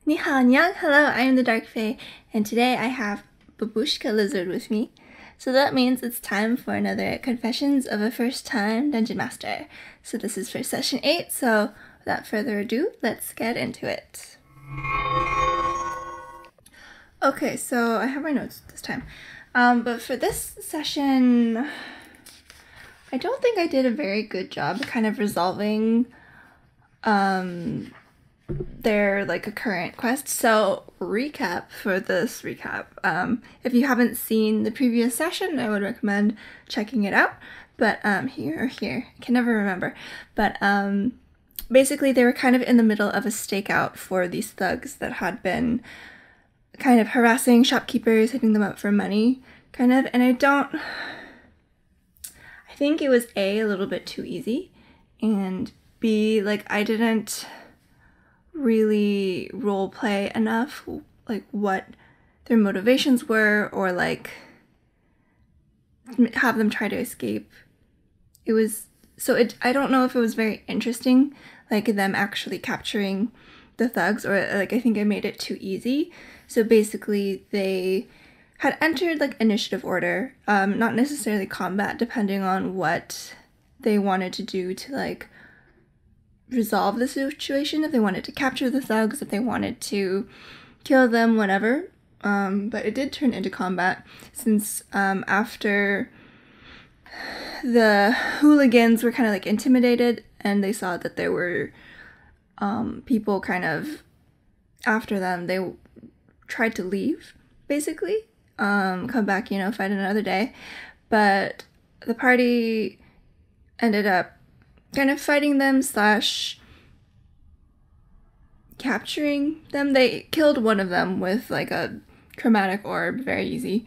Ni hao, annyeong. Hello, I am the Dark Fae, and today I have Babushka Lizard with me. So that means it's time for another Confessions of a First-Time Dungeon Master. So this is for session 8, so without further ado, let's get into it. Okay, so I have my notes this time. But for this session, I don't think I did a very good job kind of resolving their like a current quest. So recap for this recap. If you haven't seen the previous session, I would recommend checking it out. But here, I can never remember. But basically they were kind of in the middle of a stakeout for these thugs that had been kind of harassing shopkeepers, hitting them up for money, kind of. And I think it was A little bit too easy, and B, like, I didn't really role play enough, like what their motivations were, or like have them try to escape. It was I don't know if it was very interesting, like them actually capturing the thugs, or like I think I made it too easy. So basically they had entered like initiative order, not necessarily combat, depending on what they wanted to do to like resolve the situation, if they wanted to capture the thugs, if they wanted to kill them, whatever. But it did turn into combat, since after the hooligans were kind of like intimidated and they saw that there were people kind of after them, they tried to leave, basically, come back, fight another day. But the party ended up kind of fighting them / capturing them. They killed one of them with like a chromatic orb, very easy,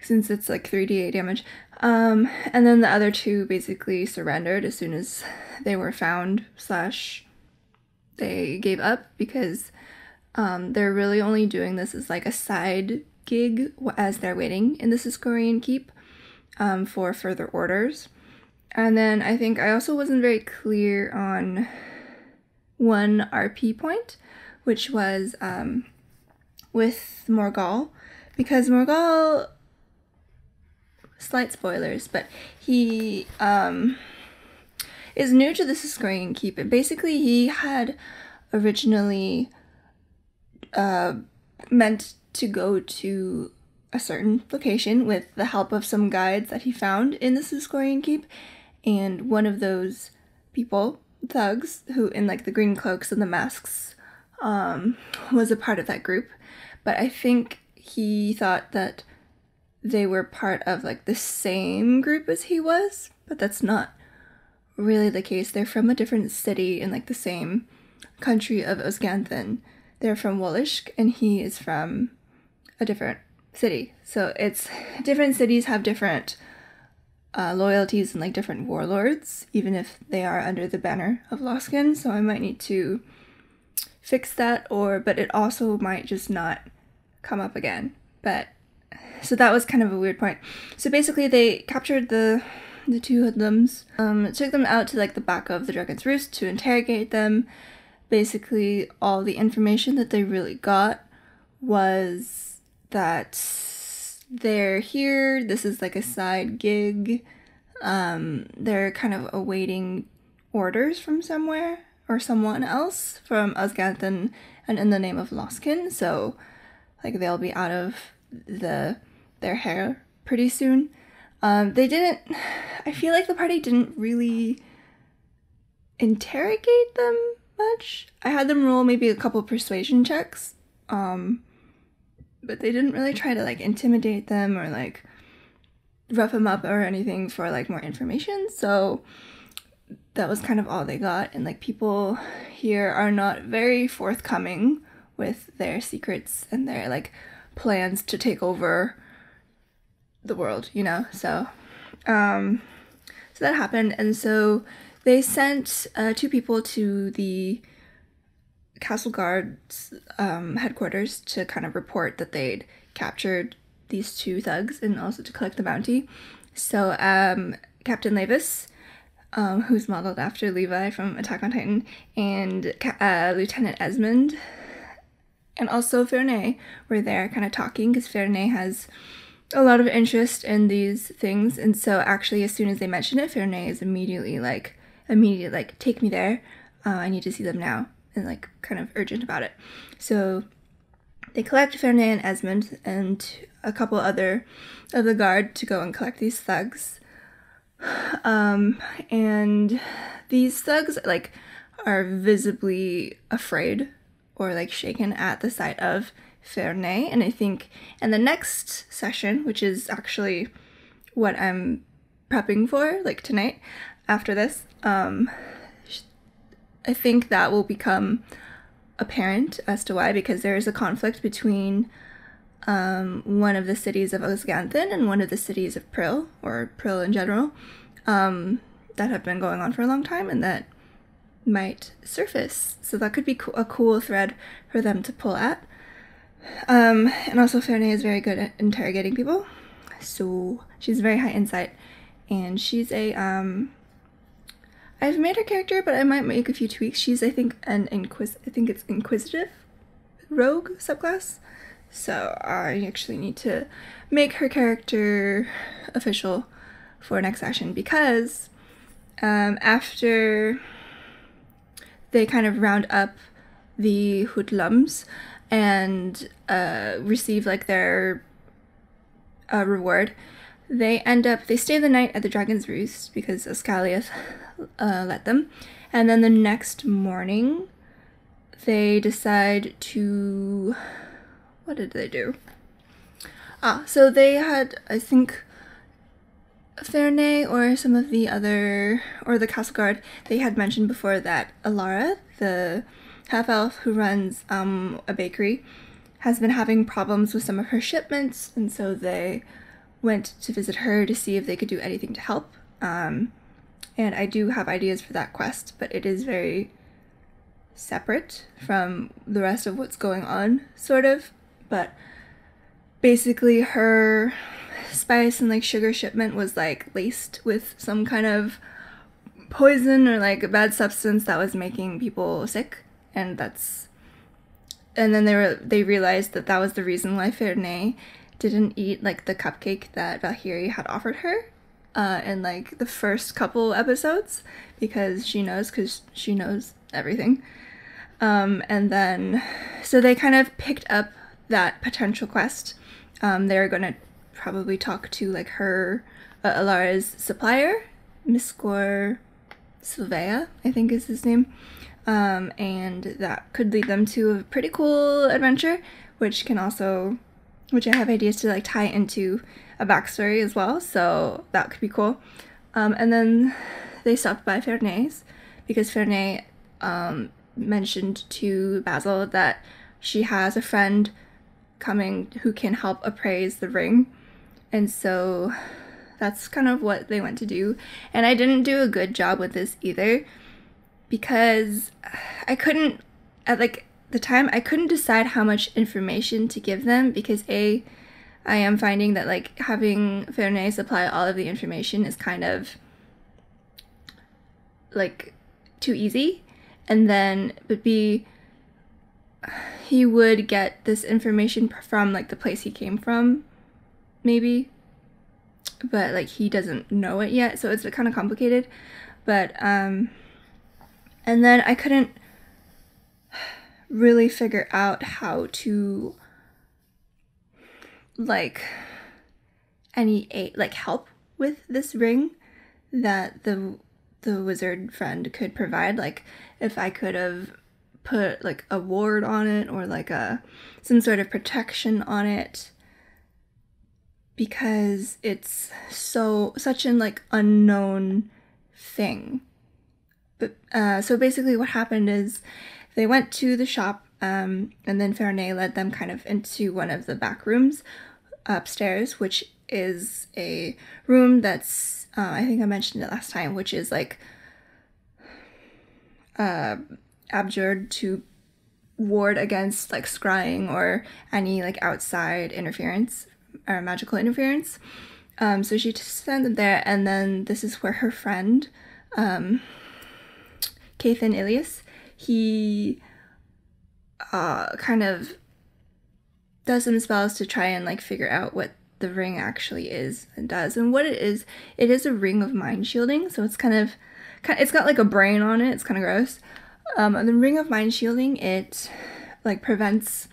since it's like 3d8 damage. And then the other two basically surrendered as soon as they were found / they gave up, because they're really only doing this as like a side gig as they're waiting in the Siskorian Keep for further orders. And then I think I also wasn't very clear on one RP point, which was with Morgal, because Morgal, slight spoilers, but he is new to the Siskorian Keep. And basically he had originally meant to go to a certain location with the help of some guides that he found in the Siskorian Keep. And one of those people, thugs, who in like the green cloaks and the masks, was a part of that group. But I think he thought that they were part of like the same group as he was, but that's not really the case. They're from a different city in like the same country of Osganthan. They're from Wolishk, and he is from a different city. So it's different cities have different loyalties and like different warlords, even if they are under the banner of Loskin. So I might need to fix that, but it also might just not come up again. But so that was kind of a weird point. So basically they captured the two hoodlums, took them out to like the back of the Dragon's Roost to interrogate them. Basically all the information that they really got was that they're here, this is like a side gig, they're kind of awaiting orders from somewhere or someone else from Osganthan and in the name of Loskin, so like they'll be out of their hair pretty soon. I feel like the party didn't really interrogate them much. I had them roll maybe a couple persuasion checks, but they didn't really try to like intimidate them or like rough them up or anything for like more information. So that was kind of all they got. And like people here are not very forthcoming with their secrets and their like plans to take over the world, so that happened. And so they sent 2 people to the Castle Guard's headquarters to kind of report that they'd captured these 2 thugs and also to collect the bounty. So Captain Levis, who's modeled after Levi from Attack on Titan, and Lieutenant Esmond and also Ferney were there kind of talking, because Ferney has a lot of interest in these things, and so actually as soon as they mention it, Ferney is immediately like, take me there, I need to see them now, and like kind of urgent about it. So they collect Ferney and Esmond and a couple other of the guard to go and collect these thugs. And these thugs like are visibly afraid or like shaken at the sight of Ferney, and I think in the next session, which is actually what I'm prepping for, like tonight after this, I think that will become apparent as to why, because there is a conflict between one of the cities of Osganthin and one of the cities of Prill, or Prill in general, that have been going on for a long time, and that might surface. So that could be a cool thread for them to pull at. And also Ferney is very good at interrogating people, so she's very high insight, and she's a I've made her character, but I might make a few tweaks. She's, I think, it's inquisitive rogue subclass, so I actually need to make her character official for next session, because after they kind of round up the Hoodlums and receive like their reward, they stay the night at the Dragon's Roost because Oscaliath let them, and then the next morning they decide to, what did they do? So they had, I think, Ferney or some of the other, or the castle guard, they had mentioned before that Olara, the half-elf who runs a bakery, has been having problems with some of her shipments, and so they went to visit her to see if they could do anything to help. And I do have ideas for that quest, but it is very separate from the rest of what's going on, sort of. But basically her spice and like sugar shipment was like laced with some kind of poison or like a bad substance that was making people sick, and then they realized that was the reason why Ferney didn't eat like the cupcake that Valkyrie had offered her in like the first couple episodes, because she knows everything. And then so they kind of picked up that potential quest. They're gonna probably talk to like her Alara's supplier, Miskor Sylvea, I think is his name, and that could lead them to a pretty cool adventure, which I have ideas to like tie into a backstory as well, so that could be cool. And then they stopped by Ferney's because Ferney mentioned to Basil that she has a friend coming who can help appraise the ring, and so that's kind of what they went to do. And I didn't do a good job with this either, because I couldn't, at like the time, I couldn't decide how much information to give them, because I am finding that like having Ferney supply all of the information is kind of like too easy, and then but B, he would get this information from like the place he came from, maybe, but like he doesn't know it yet, so it's kind of complicated. But and then I couldn't really figure out how to like help with this ring that the wizard friend could provide. Like if I could have put like a ward on it or like some sort of protection on it, because it's such an like unknown thing. But so basically what happened is they went to the shop, and then Ferney led them kind of into one of the back rooms upstairs, which is a room that's I think I mentioned it last time, which is like abjured to ward against like scrying or any like outside interference or magical interference. So she sent them there, and then this is where her friend Cathan Ilias, he kind of does some spells to try and like figure out what the ring actually is and does. And what it is a ring of mind shielding. So it's it's got like a brain on it. It's kind of gross. And the ring of mind shielding, it like prevents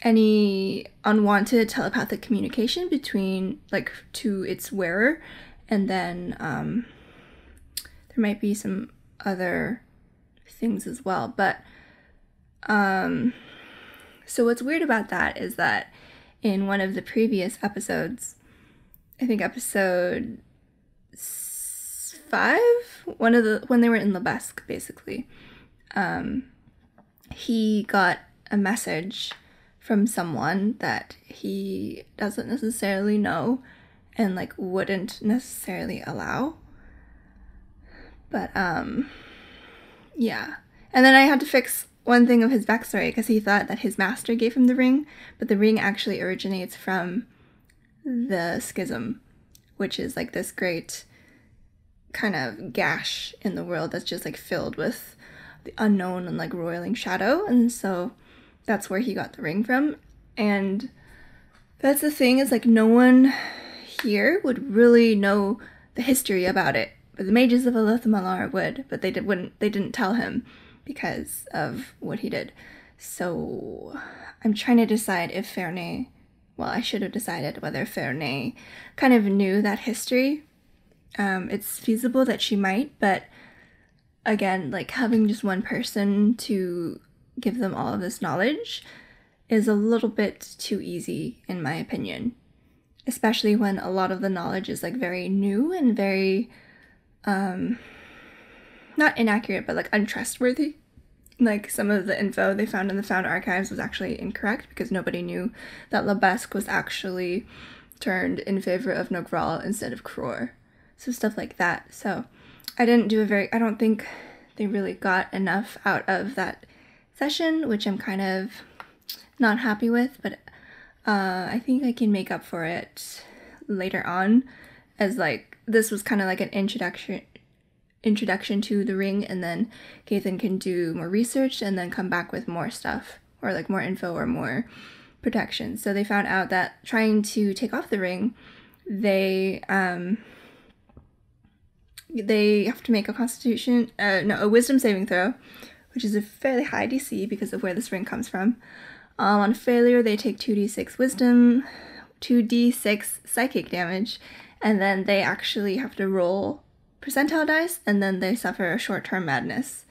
any unwanted telepathic communication between like to its wearer. And then there might be some other things as well, but so what's weird about that is that in one of the previous episodes, I think episode 5, when they were in Lebesque, basically, he got a message from someone that he doesn't necessarily know and like wouldn't necessarily allow. But yeah. And then I had to fix one thing of his backstory because he thought that his master gave him the ring, but the ring actually originates from the schism, which is like this great kind of gash in the world that's just like filled with the unknown and like roiling shadow. And so that's where he got the ring from. And that's the thing, is like no one here would really know the history about it. But the mages of Olara would, but they didn't tell him because of what he did. So I'm trying to decide if Ferney, well, I should have decided whether Ferney kind of knew that history. It's feasible that she might, but again, like having just one person to give them all of this knowledge is a little bit too easy, in my opinion. Especially when a lot of the knowledge is like very new and very not inaccurate, but like untrustworthy. Like some of the info they found in the Found Archives was actually incorrect because nobody knew that Lebesque was actually turned in favor of Nogral instead of Cror. So stuff like that. So I don't think they really got enough out of that session, which I'm kind of not happy with, but I think I can make up for it later on, as like this was kind of like an introduction to the ring, and then Gaithan can do more research and then come back with more stuff or like more info or more protection. So they found out that trying to take off the ring, they have to make a wisdom saving throw, which is a fairly high DC because of where this ring comes from. On failure, they take 2d6 wisdom, 2d6 psychic damage, and then they actually have to roll percentile dice, and then they suffer a short-term madness.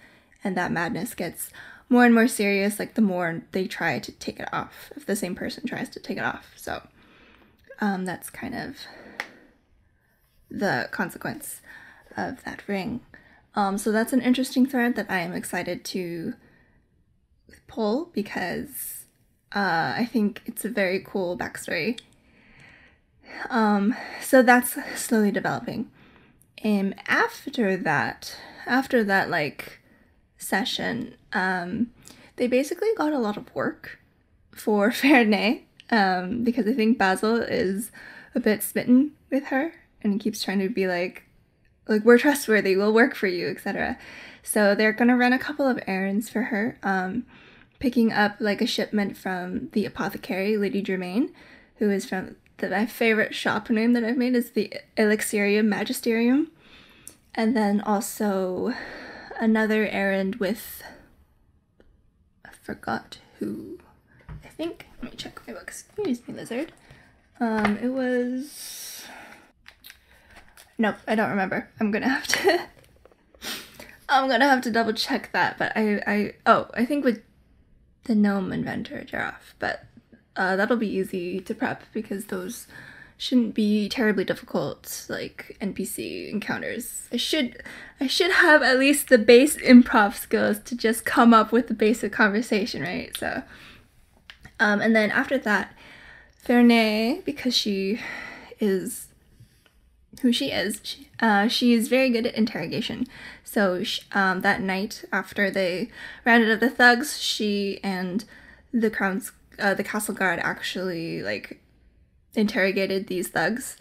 And that madness gets more and more serious, like the more they try to take it off, if the same person tries to take it off. So that's kind of the consequence of that ring. So that's an interesting thread that I am excited to pull because I think it's a very cool backstory. So that's slowly developing. After that like session, they basically got a lot of work for Ferney, because I think Basil is a bit smitten with her and he keeps trying to be like we're trustworthy, we'll work for you, etc. So they're gonna run a couple of errands for her, picking up like a shipment from the apothecary, Lady Germaine, who is from my favorite shop name that I've made is the Elixirium Magisterium. And then also another errand with, I forgot who, I think, let me check my books. Excuse me, lizard. It was, nope, I don't remember. I'm gonna have to double check that, but I think with the gnome inventor, Giraffe, but that'll be easy to prep because those shouldn't be terribly difficult, like NPC encounters. I should have at least the base improv skills to just come up with the basic conversation, right? So, and then after that, Ferney, because she is who she is, she is very good at interrogation. So that night after they rounded up the thugs, she and the castle guard actually like interrogated these thugs,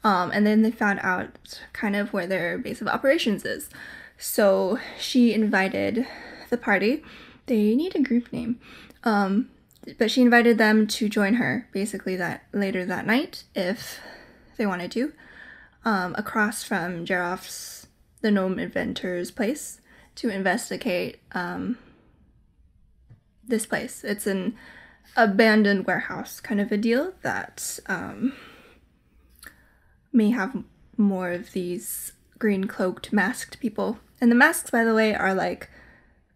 and then they found out kind of where their base of operations is. So she invited the party. They need a group name. But she invited them to join her basically that later that night if they wanted to, across from Jeroff's, the gnome inventor's place, to investigate this place. It's an abandoned warehouse kind of a deal that may have more of these green cloaked masked people. And the masks, by the way, are like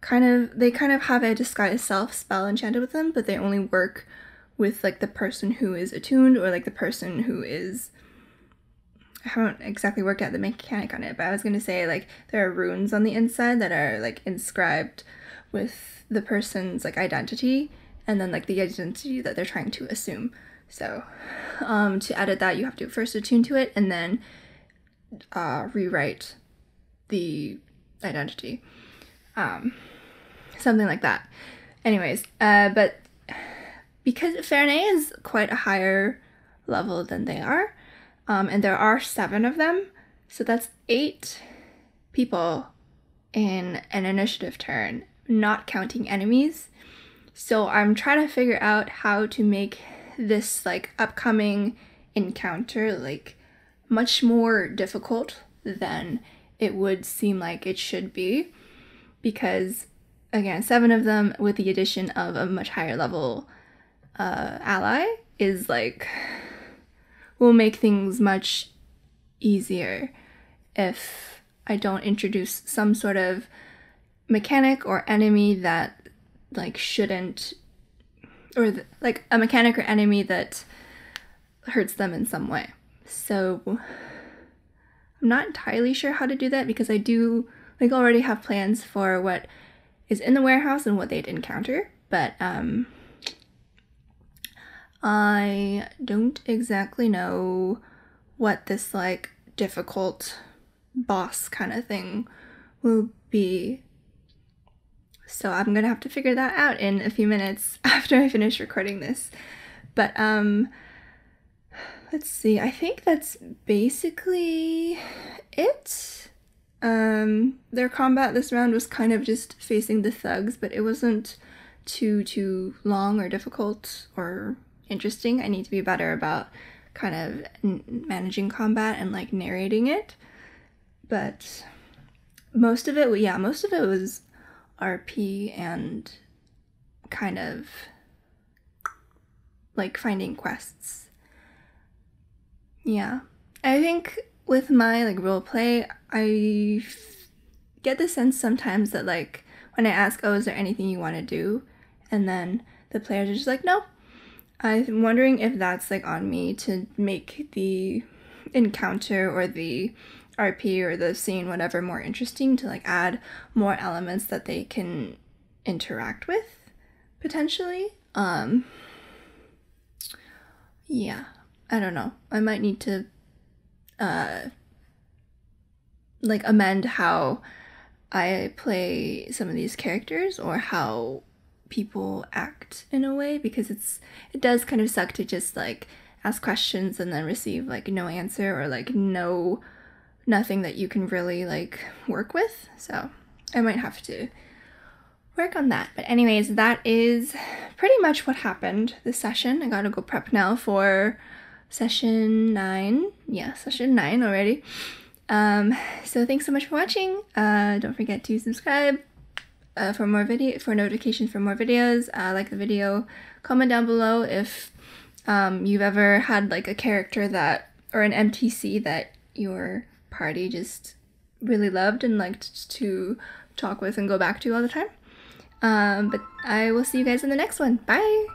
they kind of have a disguise self spell enchanted with them, but they only work with like the person who is attuned, or like the person who is, I haven't exactly worked out the mechanic on it, but I was going to say like there are runes on the inside that are like inscribed with the person's like identity, and then like the identity that they're trying to assume. So to edit that, you have to first attune to it and then rewrite the identity. Something like that. Anyways, but because Ferney is quite a higher level than they are, and there are 7 of them, so that's 8 people in an initiative turn, not counting enemies. So I'm trying to figure out how to make this like upcoming encounter like much more difficult than it would seem like it should be, because again, 7 of them with the addition of a much higher level ally is like, will make things much easier if I don't introduce some sort of mechanic or enemy that like shouldn't, or like a mechanic or enemy that hurts them in some way. So I'm not entirely sure how to do that, because I do like already have plans for what is in the warehouse and what they'd encounter, but I don't exactly know what this like difficult boss kind of thing will be. So I'm gonna have to figure that out in a few minutes after I finish recording this. But let's see, I think that's basically it. Their combat this round was kind of just facing the thugs, but it wasn't too long or difficult or interesting. I need to be better about kind of managing combat and like narrating it. But most of it was RP and kind of like finding quests. Yeah, I think with my like roleplay, I get the sense sometimes that like when I ask, oh, is there anything you want to do? And then the players are just like, no. I'm wondering if that's like on me to make the encounter or the RP or the scene, whatever, more interesting, to like add more elements that they can interact with potentially. Yeah, I don't know. I might need to like amend how I play some of these characters, or how people act in a way, because it does kind of suck to just like ask questions and then receive like no answer, or like nothing that you can really like work with. So I might have to work on that. But anyways, that is pretty much what happened this session. I gotta go prep now for session 9. Yeah, session 9 already. So thanks so much for watching. Don't forget to subscribe for notifications for more videos. Like the video, comment down below if you've ever had like a character that, or an NPC that your party just really loved and liked to talk with and go back to all the time. But I will see you guys in the next one. Bye!